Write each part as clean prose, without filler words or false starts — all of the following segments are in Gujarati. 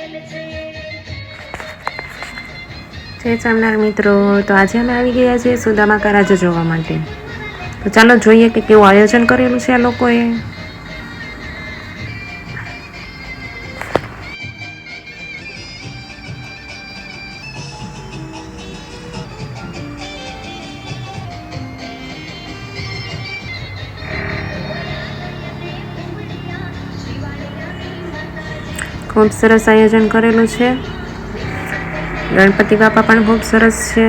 જય સ્વામિનારાયણ મિત્રો, તો આજે અમે આવી ગયા છીએ સુદામા કા રાજા જોવા માટે. તો ચાલો જોઈએ કે કેવું આયોજન કરેલું છે આ લોકોએ. ખૂબ સરસ આયોજન કરેલું છે. ગણપતિ બાપા પણ ખૂબ સરસ છે.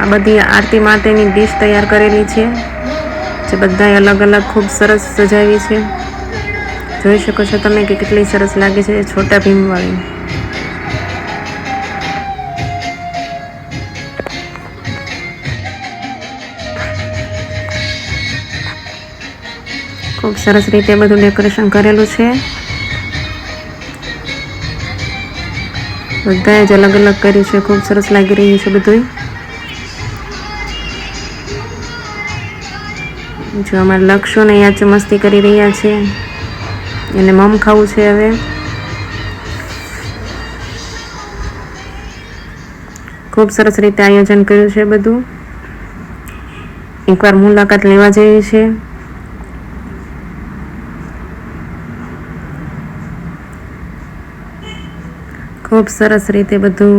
આ બધી આરતી માટેની ડીશ તૈયાર કરેલી છે, જે બધાએ અલગ અલગ ખૂબ સરસ સજાવી છે. જોઈ શકો છો તમે કે કેટલી સરસ લાગે છે છોટા ભીમવાળી. ખૂબ સરસ રીતે બધું ડેકોરેશન કરેલું છે. બધાએ જ અલગ અલગ કર્યું છે. ખૂબ સરસ લાગી રહ્યું છે બધું. જો અમારા લક્ષો ને યાચો મસ્તી કરી રહ્યા છે. એને મમ ખાવું છે હવે. ખૂબ સરસ રીતે આયોજન કર્યું છે બધું. એકવાર મુલાકાત લેવા જેવી છે. ખૂબ સરસ રીતે બધું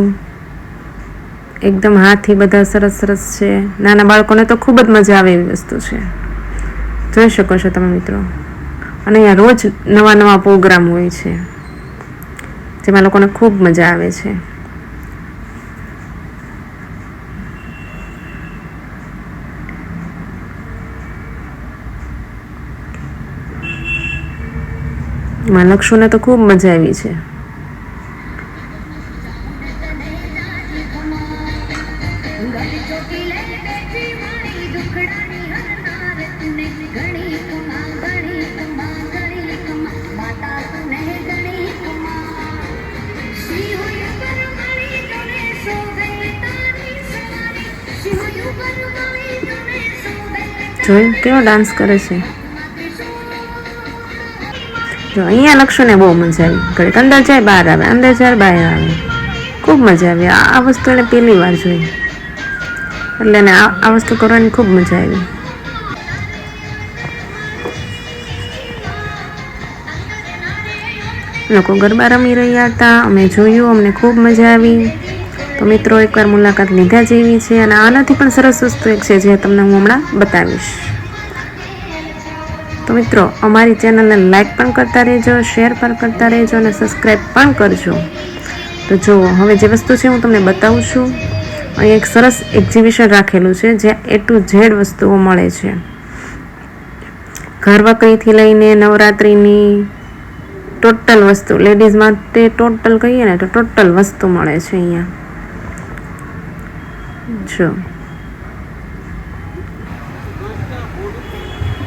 એકદમ હાથથી બધા સરસ સરસ છે. નાના બાળકોને તો ખૂબ જ મજા આવે એવી વસ્તુ છે. જોઈ શકો છો તમે મિત્રો. અને અહીંયા રોજ નવા નવા પ્રોગ્રામ હોય છે, જેમાં લોકોને ખૂબ મજા આવે છે. એમાં લક્ષુને તો ખૂબ મજા આવી છે. જોયું કેવો ડાન્સ કરે છે. જો અહીંયા લક્ષોને બહુ મજા આવી. ઘડીક અંદર જાય બહાર આવે, અંદર જાય બહાર આવે. ખૂબ મજા આવી. આ વસ્તુ એને પહેલી વાર જોઈ, એટલે એને આ વસ્તુ કરવાની ખૂબ મજા આવી. લોકો ગરબા રમી રહ્યા હતા, અમે જોયું, અમને ખૂબ મજા આવી. તો મિત્રો એકવાર મુલાકાત લીધા જેવી છે. અને આનાથી પણ સરસ વસ્તુ એક છે જે તમને હું હમણાં બતાવીશ. તો મિત્રો અમારી ચેનલને લાઈક પણ કરતા રહેજો, શેર પણ કરતા રહેજો અને સબસ્ક્રાઈબ પણ કરજો. તો જુઓ હવે જે વસ્તુ છે હું તમને બતાવું છું. અહીં એક સરસ એક્ઝિબિશન રાખેલું છે, જ્યાં A to Z વસ્તુઓ મળે છે. ઘર વકરીથી લઈને નવરાત્રિની ટોટલ વસ્તુ, લેડીઝ માટે ટોટલ કહીએ ને તો ટોટલ વસ્તુ મળે છે અહીંયા. જો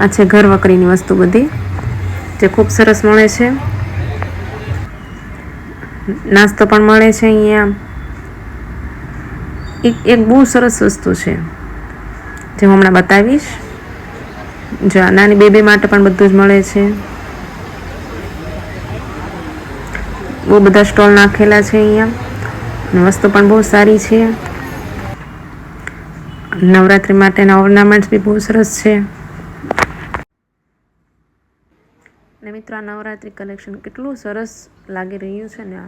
આ છે ઘર વકરીની વસ્તુ બધી, જે ખૂબ સરસ મળે છે. નાસ્તો પણ મળે છે અહીંયા. એક બહુ સરસ વસ્તુ છે જે હું હમણાં બતાવીશ. જો નાની બેબી માટે પણ બધું જ મળે છે. બહુ બધા સ્ટોલ નાખેલા છે અહીંયા, અને વસ્તુ પણ બહુ સારી છે. નવરાત્રી માટેના ઓર્નામેન્ટ્સ બી બહુ સરસ છે. ને મિત્રો આ નવરાત્રી કલેક્શન કેટલું સરસ લાગી રહ્યું છે ને,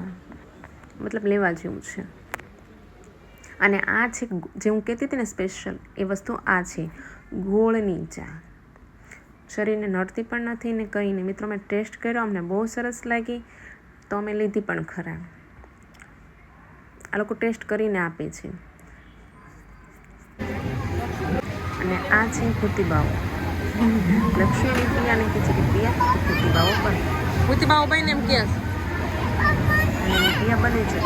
મતલબ લેવા જેવું છે. અને આ છે જે હું કહેતી હતી ને સ્પેશિયલ, એ વસ્તુ આ છે ગોળની ચા. શરીરને નડતી પણ નથી ને કંઈ નહીં. મિત્રો મેં ટેસ્ટ કર્યો, અમને બહુ સરસ લાગી, તો અમે લીધી પણ ખરા. આ લોકો ટેસ્ટ કરીને આપે છે. અને આ છે કુતીબાઓ. લક્ષ્મી પ્રિયાને કે છે કે પ્રિયા કુતીબાઓ પણ કુતીબાઓ બને એમ કે પ્રિયા બને છે.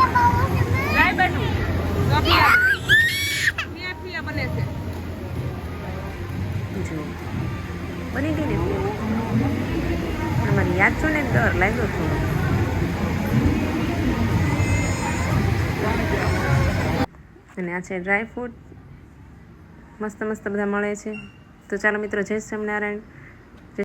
બને છે. જો બની ગઈ ને તમારી યાદ છો ને, ડર લાગ્યો થોડો. અને આ છે ડ્રાય ફ્રૂટ, મસ્ત મસ્ત બધા મળે છે. તો ચાલો મિત્રો, જય સ્વામિનારાયણ.